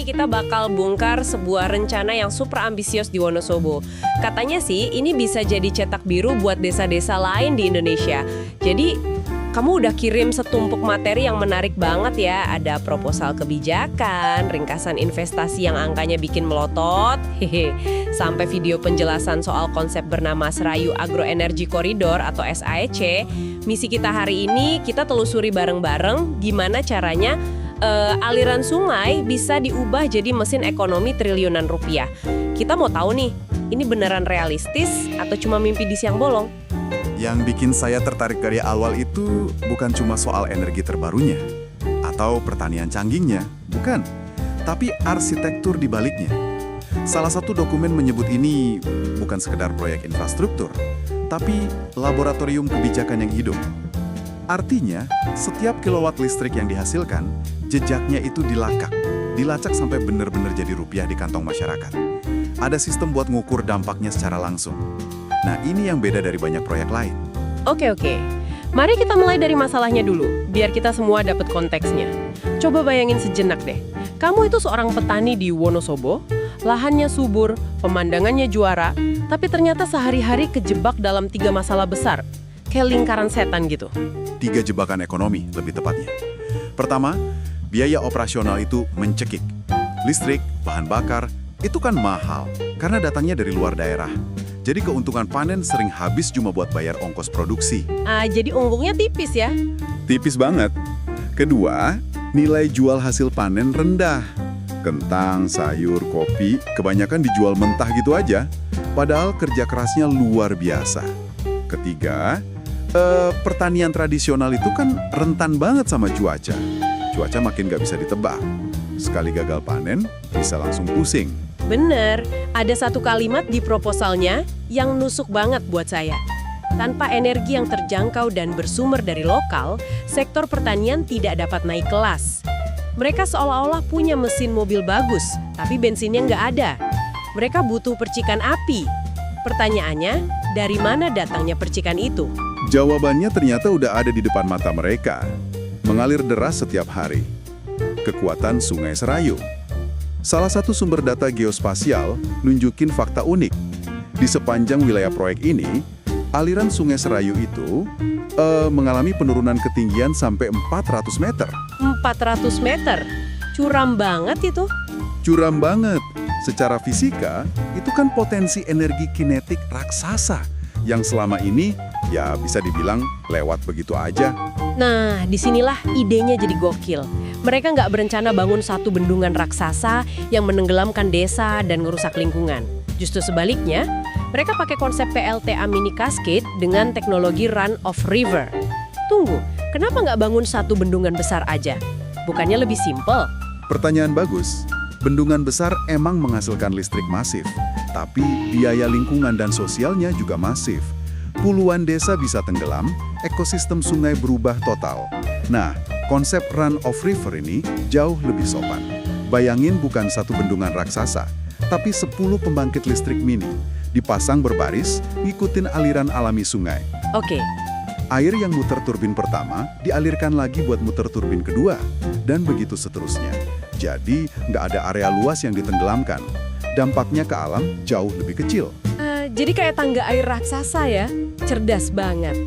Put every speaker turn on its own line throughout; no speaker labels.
kita bakal bongkar sebuah rencana yang super ambisius di Wonosobo. Katanya sih ini bisa jadi cetak biru buat desa-desa lain di Indonesia. Jadi kamu udah kirim setumpuk materi yang menarik banget ya. Ada proposal kebijakan, ringkasan investasi yang angkanya bikin melotot, sampai video penjelasan soal konsep bernama Serayu Agroenergy Corridor atau SAEC. Misi kita hari ini, kita telusuri bareng-bareng gimana caranya aliran sungai bisa diubah jadi mesin ekonomi triliunan rupiah. Kita mau tahu nih, ini beneran realistis atau cuma mimpi di siang bolong?
Yang bikin saya tertarik dari awal itu bukan cuma soal energi terbarunya atau pertanian canggihnya, bukan. Tapi arsitektur di baliknya. Salah satu dokumen menyebut ini bukan sekedar proyek infrastruktur, tapi laboratorium kebijakan yang hidup. Artinya, setiap kilowatt listrik yang dihasilkan, jejaknya itu dilacak sampai benar-benar jadi rupiah di kantong masyarakat. Ada sistem buat ngukur dampaknya secara langsung. Nah, ini yang beda dari banyak proyek lain.
Oke. Mari kita mulai dari masalahnya dulu, biar kita semua dapat konteksnya. Coba bayangin sejenak deh. Kamu itu seorang petani di Wonosobo, lahannya subur, pemandangannya juara, tapi ternyata sehari-hari kejebak dalam 3 masalah besar. Kayak lingkaran setan gitu.
3 jebakan ekonomi, lebih tepatnya. Pertama, biaya operasional itu mencekik. Listrik, bahan bakar, itu kan mahal, karena datangnya dari luar daerah. Jadi keuntungan panen sering habis cuma buat bayar ongkos produksi.
Jadi untungnya tipis ya?
Tipis banget. Kedua, nilai jual hasil panen rendah. Kentang, sayur, kopi, kebanyakan dijual mentah gitu aja. Padahal kerja kerasnya luar biasa. Ketiga, pertanian tradisional itu kan rentan banget sama cuaca. Cuaca makin gak bisa ditebak. Sekali gagal panen, bisa langsung pusing.
Bener, ada satu kalimat di proposalnya yang nusuk banget buat saya. Tanpa energi yang terjangkau dan bersumber dari lokal, sektor pertanian tidak dapat naik kelas. Mereka seolah-olah punya mesin mobil bagus, tapi bensinnya nggak ada. Mereka butuh percikan api. Pertanyaannya, dari mana datangnya percikan itu?
Jawabannya ternyata udah ada di depan mata mereka. Mengalir deras setiap hari. Kekuatan Sungai Serayu. Salah satu sumber data geospasial nunjukin fakta unik. Di sepanjang wilayah proyek ini, aliran Sungai Serayu itu mengalami penurunan ketinggian sampai 400 meter.
400 meter? Curam banget itu.
Curam banget. Secara fisika, itu kan potensi energi kinetik raksasa yang selama ini ya bisa dibilang lewat begitu aja.
Nah, disinilah idenya jadi gokil. Mereka nggak berencana bangun satu bendungan raksasa yang menenggelamkan desa dan ngerusak lingkungan. Justru sebaliknya, mereka pakai konsep PLTA mini cascade dengan teknologi run of river. Tunggu, kenapa nggak bangun satu bendungan besar aja? Bukannya lebih simpel?
Pertanyaan bagus. Bendungan besar emang menghasilkan listrik masif, tapi biaya lingkungan dan sosialnya juga masif. Puluhan desa bisa tenggelam, ekosistem sungai berubah total. Nah, konsep run of river ini jauh lebih sopan. Bayangin bukan satu bendungan raksasa, tapi 10 pembangkit listrik mini. Dipasang berbaris, ngikutin aliran alami sungai.
Oke.
Air yang muter turbin pertama dialirkan lagi buat muter turbin kedua, dan begitu seterusnya. Jadi, nggak ada area luas yang ditenggelamkan. Dampaknya ke alam jauh lebih kecil.
Jadi kayak tangga air raksasa ya? Cerdas banget.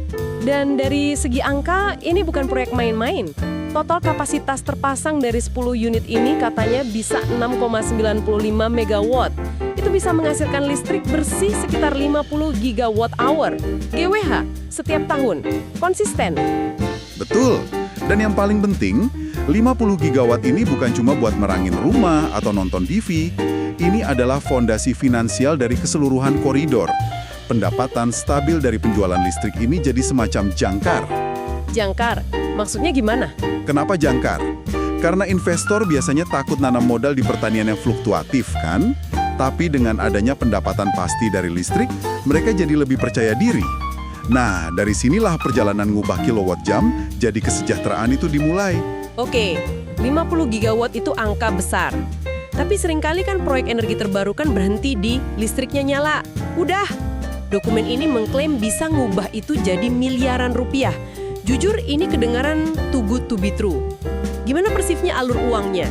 Dan dari segi angka, ini bukan proyek main-main. Total kapasitas terpasang dari 10 unit ini katanya bisa 6,95 megawatt. Itu bisa menghasilkan listrik bersih sekitar 50 gigawatt hour. GWH setiap tahun. Konsisten.
Betul. Dan yang paling penting, 50 gigawatt ini bukan cuma buat merangin rumah atau nonton TV. Ini adalah fondasi finansial dari keseluruhan koridor. Pendapatan stabil dari penjualan listrik ini jadi semacam jangkar.
Jangkar? Maksudnya gimana?
Kenapa jangkar? Karena investor biasanya takut nanam modal di pertanian yang fluktuatif, kan? Tapi dengan adanya pendapatan pasti dari listrik, mereka jadi lebih percaya diri. Nah, dari sinilah perjalanan ngubah kilowatt jam jadi kesejahteraan itu dimulai.
Oke, 50 gigawatt itu angka besar. Tapi seringkali kan proyek energi terbarukan berhenti di listriknya nyala. Udah, dokumen ini mengklaim bisa ngubah itu jadi miliaran rupiah. Jujur ini kedengaran too good to be true. Gimana persifnya alur uangnya?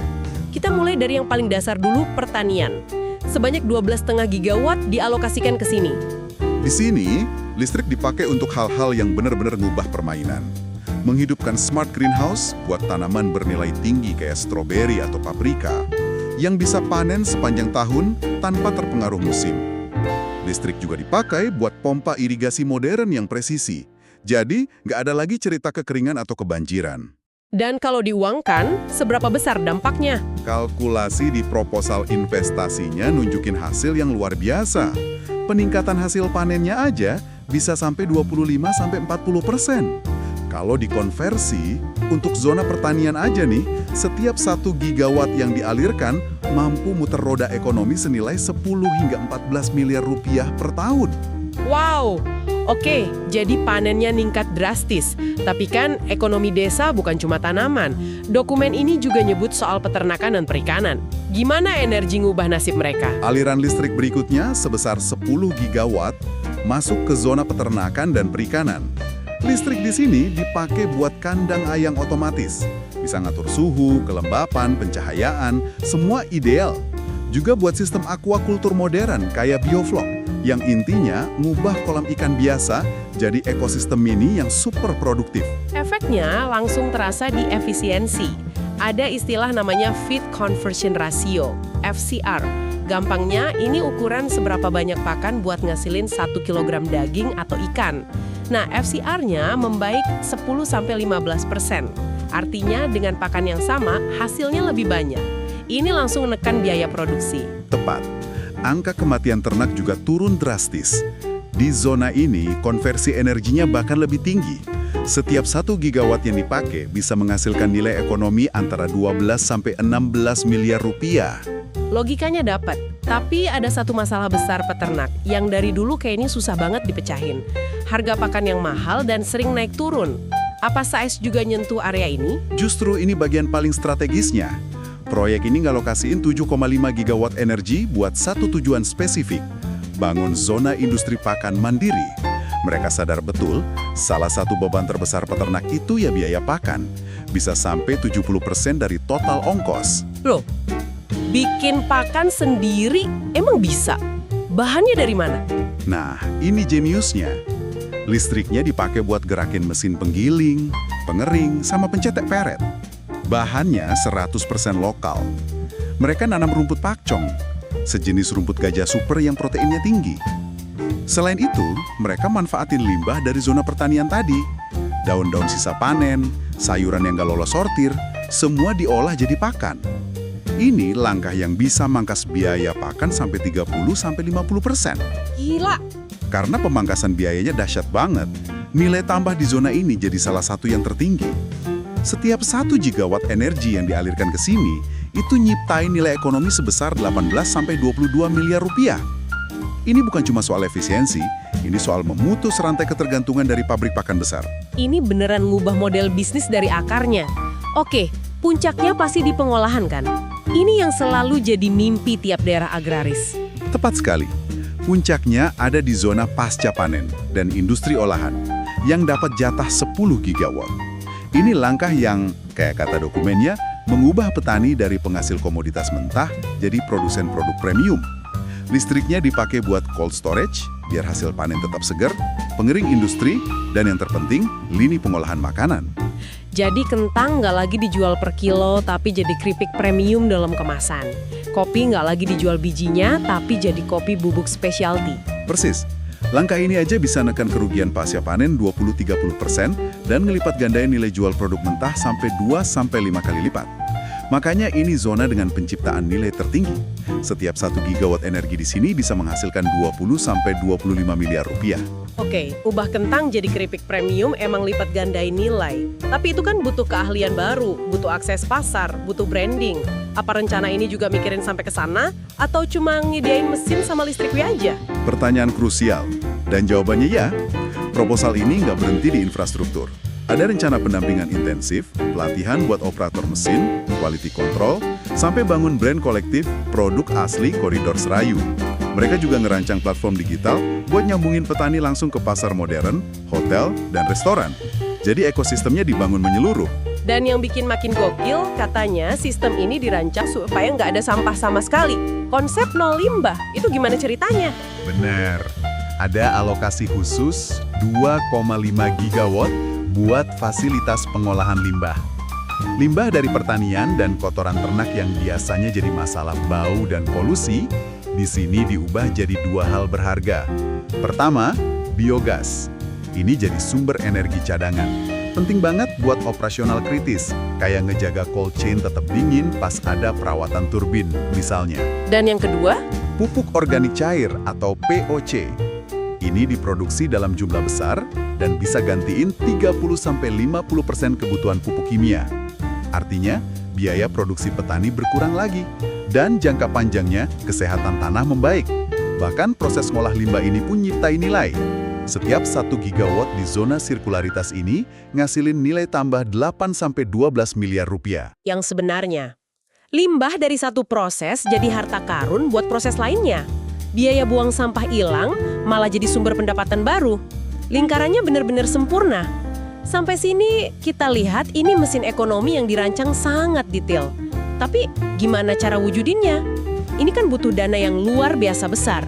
Kita mulai dari yang paling dasar dulu, pertanian. Sebanyak 12,5 gigawatt dialokasikan ke sini.
Di sini, listrik dipakai untuk hal-hal yang benar-benar ngubah permainan. Menghidupkan smart greenhouse buat tanaman bernilai tinggi kayak stroberi atau paprika, yang bisa panen sepanjang tahun tanpa terpengaruh musim. Listrik juga dipakai buat pompa irigasi modern yang presisi. Jadi, nggak ada lagi cerita kekeringan atau kebanjiran.
Dan kalau diuangkan, seberapa besar dampaknya?
Kalkulasi di proposal investasinya nunjukin hasil yang luar biasa. Peningkatan hasil panennya aja bisa sampai 25-40%. Kalau dikonversi, untuk zona pertanian aja nih, setiap 1 gigawatt yang dialirkan mampu muter roda ekonomi senilai 10 hingga 14 miliar rupiah per tahun.
Wow! Oke, jadi panennya ningkat drastis. Tapi kan ekonomi desa bukan cuma tanaman. Dokumen ini juga nyebut soal peternakan dan perikanan. Gimana energi ngubah nasib mereka?
Aliran listrik berikutnya sebesar 10 gigawatt masuk ke zona peternakan dan perikanan. Listrik di sini dipakai buat kandang ayam otomatis. Bisa ngatur suhu, kelembapan, pencahayaan, semua ideal. Juga buat sistem aquaculture modern kayak bioflok, yang intinya ngubah kolam ikan biasa jadi ekosistem mini yang super produktif.
Efeknya langsung terasa di efisiensi. Ada istilah namanya Feed Conversion Ratio, FCR. Gampangnya, ini ukuran seberapa banyak pakan buat ngasilin 1 kilogram daging atau ikan. Nah, FCR-nya membaik 10-15%. Artinya dengan pakan yang sama, hasilnya lebih banyak. Ini langsung menekan biaya produksi.
Tepat. Angka kematian ternak juga turun drastis. Di zona ini, konversi energinya bahkan lebih tinggi. Setiap 1 gigawatt yang dipakai bisa menghasilkan nilai ekonomi antara 12-16 miliar rupiah.
Logikanya dapat, tapi ada satu masalah besar peternak yang dari dulu kayaknya susah banget dipecahin. Harga pakan yang mahal dan sering naik turun. Apa SAES juga nyentuh area ini?
Justru ini bagian paling strategisnya. Proyek ini ngalokasiin 7,5 gigawatt energi buat satu tujuan spesifik, bangun zona industri pakan mandiri. Mereka sadar betul, salah satu beban terbesar peternak itu ya biaya pakan. Bisa sampai 70% dari total ongkos.
Loh, bikin pakan sendiri emang bisa? Bahannya dari mana?
Nah, ini jeniusnya. Listriknya dipakai buat gerakin mesin penggiling, pengering, sama pencetak peret. Bahannya 100% lokal. Mereka nanam rumput pakcong, sejenis rumput gajah super yang proteinnya tinggi. Selain itu, mereka manfaatin limbah dari zona pertanian tadi. Daun-daun sisa panen, sayuran yang gak lolos sortir, semua diolah jadi pakan. Ini langkah yang bisa mangkas biaya pakan sampai 30-50%.
Gila!
Karena pemangkasan biayanya dahsyat banget, nilai tambah di zona ini jadi salah satu yang tertinggi. Setiap 1 gigawatt energi yang dialirkan ke sini, itu nyiptain nilai ekonomi sebesar 18-22 miliar rupiah. Ini bukan cuma soal efisiensi, ini soal memutus rantai ketergantungan dari pabrik pakan besar.
Ini beneran ngubah model bisnis dari akarnya. Oke, puncaknya pasti di pengolahan kan? Ini yang selalu jadi mimpi tiap daerah agraris.
Tepat sekali. Puncaknya ada di zona pasca panen dan industri olahan yang dapat jatah 10 gigawatt. Ini langkah yang, kayak kata dokumennya, mengubah petani dari penghasil komoditas mentah jadi produsen produk premium. Listriknya dipakai buat cold storage, biar hasil panen tetap segar, pengering industri, dan yang terpenting, lini pengolahan makanan.
Jadi kentang nggak lagi dijual per kilo, tapi jadi keripik premium dalam kemasan. Kopi nggak lagi dijual bijinya, tapi jadi kopi bubuk specialty.
Persis. Langkah ini aja bisa nekan kerugian pasca panen 20-30% dan ngelipat gandain nilai jual produk mentah sampai 2-5 kali lipat. Makanya ini zona dengan penciptaan nilai tertinggi. Setiap 1 gigawatt energi di sini bisa menghasilkan 20-25 miliar rupiah.
Oke, ubah kentang jadi keripik premium emang lipat gandain nilai. Tapi itu kan butuh keahlian baru, butuh akses pasar, butuh branding. Apa rencana ini juga mikirin sampai ke sana? Atau cuma ngideain mesin sama listrik aja?
Pertanyaan krusial. Dan jawabannya ya, proposal ini nggak berhenti di infrastruktur. Ada rencana pendampingan intensif, pelatihan buat operator mesin, quality control, sampai bangun brand kolektif produk asli koridor Serayu. Mereka juga ngerancang platform digital buat nyambungin petani langsung ke pasar modern, hotel, dan restoran. Jadi ekosistemnya dibangun menyeluruh.
Dan yang bikin makin gokil, katanya sistem ini dirancang supaya nggak ada sampah sama sekali. Konsep nol limbah, itu gimana ceritanya?
Benar. Ada alokasi khusus 2,5 gigawatt buat fasilitas pengolahan limbah. Limbah dari pertanian dan kotoran ternak yang biasanya jadi masalah bau dan polusi, di sini diubah jadi dua hal berharga. Pertama, biogas. Ini jadi sumber energi cadangan. Penting banget buat operasional kritis, kayak ngejaga cold chain tetap dingin pas ada perawatan turbin, misalnya.
Dan yang kedua?
Pupuk organik cair atau POC. Ini diproduksi dalam jumlah besar dan bisa gantiin 30-50% kebutuhan pupuk kimia. Artinya, biaya produksi petani berkurang lagi. Dan jangka panjangnya, kesehatan tanah membaik. Bahkan proses ngolah limbah ini pun nyiptain nilai. Setiap 1 gigawatt di zona sirkularitas ini ngasilin nilai tambah 8-12 miliar rupiah.
Yang sebenarnya, limbah dari satu proses jadi harta karun buat proses lainnya. Biaya buang sampah hilang, malah jadi sumber pendapatan baru. Lingkarannya benar-benar sempurna. Sampai sini kita lihat ini mesin ekonomi yang dirancang sangat detail. Tapi gimana cara wujudinnya? Ini kan butuh dana yang luar biasa besar.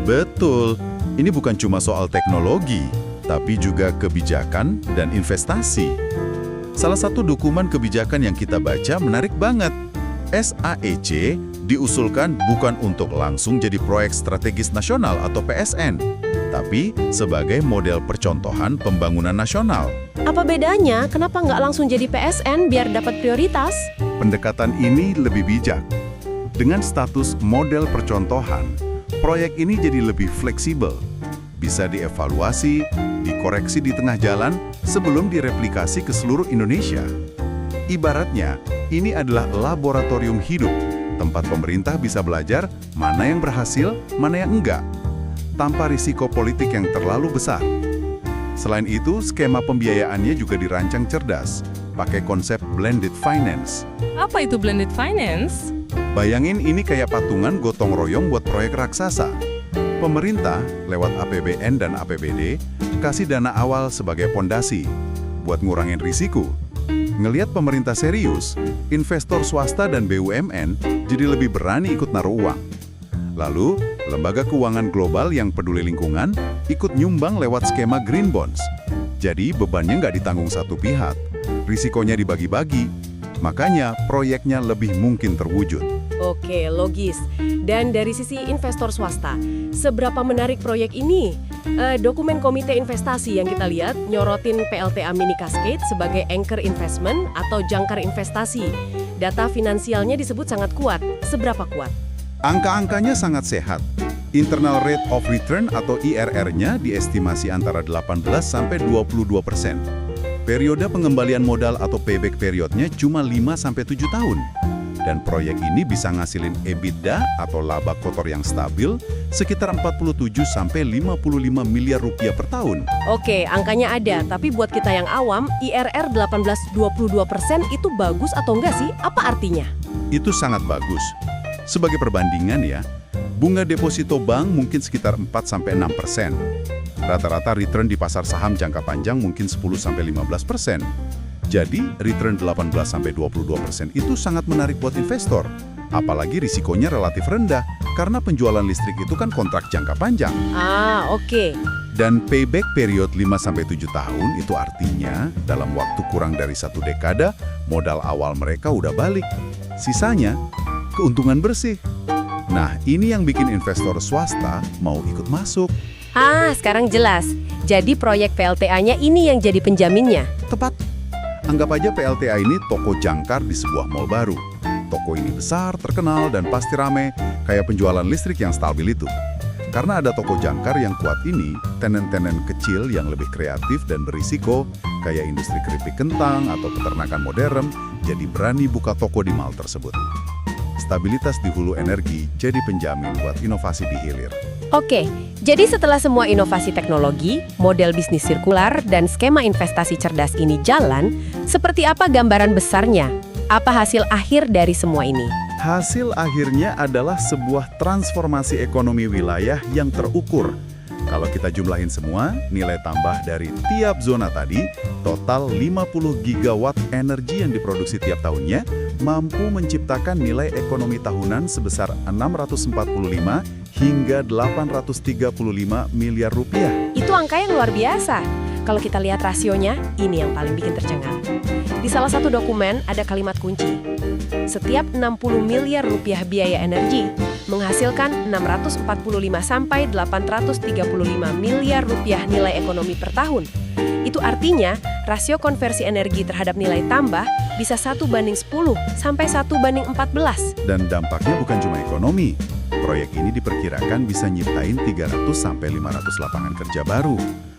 Betul. Ini bukan cuma soal teknologi, tapi juga kebijakan dan investasi. Salah satu dokumen kebijakan yang kita baca menarik banget. SAEC diusulkan bukan untuk langsung jadi proyek strategis nasional atau PSN, tapi sebagai model percontohan pembangunan nasional.
Apa bedanya? Kenapa nggak langsung jadi PSN biar dapat prioritas?
Pendekatan ini lebih bijak. Dengan status model percontohan, proyek ini jadi lebih fleksibel. Bisa dievaluasi, dikoreksi di tengah jalan sebelum direplikasi ke seluruh Indonesia. Ibaratnya, ini adalah laboratorium hidup, tempat pemerintah bisa belajar mana yang berhasil, mana yang enggak, tanpa risiko politik yang terlalu besar. Selain itu, skema pembiayaannya juga dirancang cerdas, pakai konsep blended finance.
Apa itu blended finance?
Bayangin ini kayak patungan gotong royong buat proyek raksasa. Pemerintah, lewat APBN dan APBD, kasih dana awal sebagai pondasi buat ngurangin risiko. Ngelihat pemerintah serius, investor swasta dan BUMN jadi lebih berani ikut naruh uang. Lalu, lembaga keuangan global yang peduli lingkungan ikut nyumbang lewat skema green bonds. Jadi bebannya nggak ditanggung satu pihak, risikonya dibagi-bagi. Makanya proyeknya lebih mungkin terwujud.
Oke, logis. Dan dari sisi investor swasta, seberapa menarik proyek ini? Dokumen Komite Investasi yang kita lihat nyorotin PLTA Mini Cascade sebagai anchor investment atau jangkar investasi. Data finansialnya disebut sangat kuat. Seberapa kuat?
Angka-angkanya sangat sehat. Internal Rate of Return atau IRR-nya diestimasi antara 18-22%. Periode pengembalian modal atau payback periodnya cuma 5-7 tahun. Dan proyek ini bisa ngasilin EBITDA atau laba kotor yang stabil sekitar 47-55 miliar rupiah per tahun.
Oke, angkanya ada. Tapi buat kita yang awam, IRR 18-22% itu bagus atau enggak sih? Apa artinya?
Itu sangat bagus. Sebagai perbandingan ya, bunga deposito bank mungkin sekitar 4-6%. Rata-rata return di pasar saham jangka panjang mungkin 10-15%. Jadi, return 18-22% itu sangat menarik buat investor. Apalagi risikonya relatif rendah, karena penjualan listrik itu kan kontrak jangka panjang.
Oke.
Dan payback period 5-7 tahun itu artinya dalam waktu kurang dari 1 dekade, modal awal mereka udah balik. Sisanya, keuntungan bersih. Nah, ini yang bikin investor swasta mau ikut masuk.
Sekarang jelas. Jadi proyek PLTA-nya ini yang jadi penjaminnya.
Tepat. Anggap aja PLTA ini toko jangkar di sebuah mall baru. Toko ini besar, terkenal, dan pasti rame, kayak penjualan listrik yang stabil itu. Karena ada toko jangkar yang kuat ini, tenen-tenen kecil yang lebih kreatif dan berisiko, kayak industri keripik kentang atau peternakan modern, jadi berani buka toko di mall tersebut. Stabilitas di hulu energi jadi penjamin buat inovasi di hilir.
Oke, jadi setelah semua inovasi teknologi, model bisnis sirkular, dan skema investasi cerdas ini jalan, seperti apa gambaran besarnya? Apa hasil akhir dari semua ini?
Hasil akhirnya adalah sebuah transformasi ekonomi wilayah yang terukur. Kalau kita jumlahin semua, nilai tambah dari tiap zona tadi, total 50 gigawatt energi yang diproduksi tiap tahunnya, mampu menciptakan nilai ekonomi tahunan sebesar 645 hingga 835 miliar rupiah.
Itu angka yang luar biasa. Kalau kita lihat rasionya, ini yang paling bikin tercengang. Di salah satu dokumen ada kalimat kunci. Setiap 60 miliar rupiah biaya energi menghasilkan 645 sampai 835 miliar rupiah nilai ekonomi per tahun. Itu artinya rasio konversi energi terhadap nilai tambah bisa 1:10 sampai 1:14.
Dan dampaknya bukan cuma ekonomi. Proyek ini diperkirakan bisa nyiptain 300 sampai 500 lapangan kerja baru.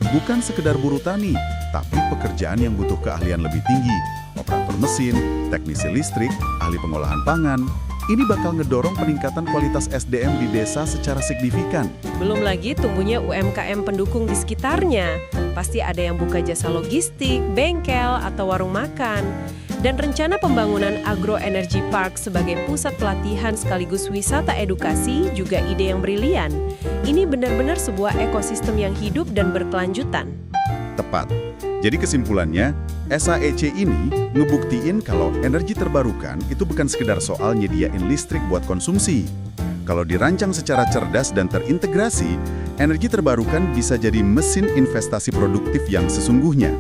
Bukan sekedar buruh tani, tapi pekerjaan yang butuh keahlian lebih tinggi. Operator mesin, teknisi listrik, ahli pengolahan pangan. Ini bakal ngedorong peningkatan kualitas SDM di desa secara signifikan.
Belum lagi tumbuhnya UMKM pendukung di sekitarnya. Pasti ada yang buka jasa logistik, bengkel, atau warung makan. Dan rencana pembangunan Agro Energy Park sebagai pusat pelatihan sekaligus wisata edukasi juga ide yang brilian. Ini benar-benar sebuah ekosistem yang hidup dan berkelanjutan.
Tepat. Jadi kesimpulannya, SAEC ini ngebuktiin kalau energi terbarukan itu bukan sekedar soal nyediain listrik buat konsumsi. Kalau dirancang secara cerdas dan terintegrasi, energi terbarukan bisa jadi mesin investasi produktif yang sesungguhnya.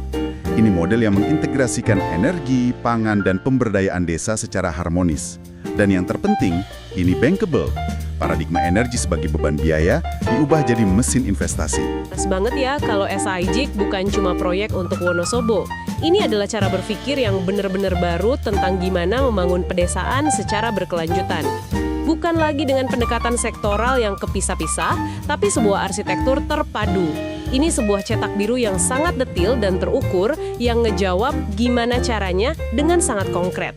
Ini model yang mengintegrasikan energi, pangan, dan pemberdayaan desa secara harmonis. Dan yang terpenting, ini bankable. Paradigma energi sebagai beban biaya diubah jadi mesin investasi.
Pas banget ya kalau SIJIK bukan cuma proyek untuk Wonosobo. Ini adalah cara berpikir yang benar-benar baru tentang gimana membangun pedesaan secara berkelanjutan. Bukan lagi dengan pendekatan sektoral yang kepisah-pisah, tapi sebuah arsitektur terpadu. Ini sebuah cetak biru yang sangat detil dan terukur yang ngejawab gimana caranya dengan sangat konkret.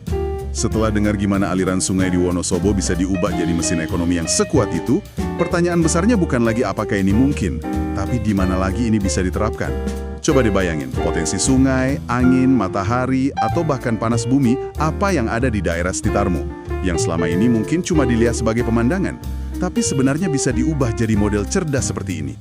Setelah dengar gimana aliran sungai di Wonosobo bisa diubah jadi mesin ekonomi yang sekuat itu, pertanyaan besarnya bukan lagi apakah ini mungkin, tapi di mana lagi ini bisa diterapkan. Coba dibayangin, potensi sungai, angin, matahari, atau bahkan panas bumi, apa yang ada di daerah sekitarmu, yang selama ini mungkin cuma dilihat sebagai pemandangan, tapi sebenarnya bisa diubah jadi model cerdas seperti ini.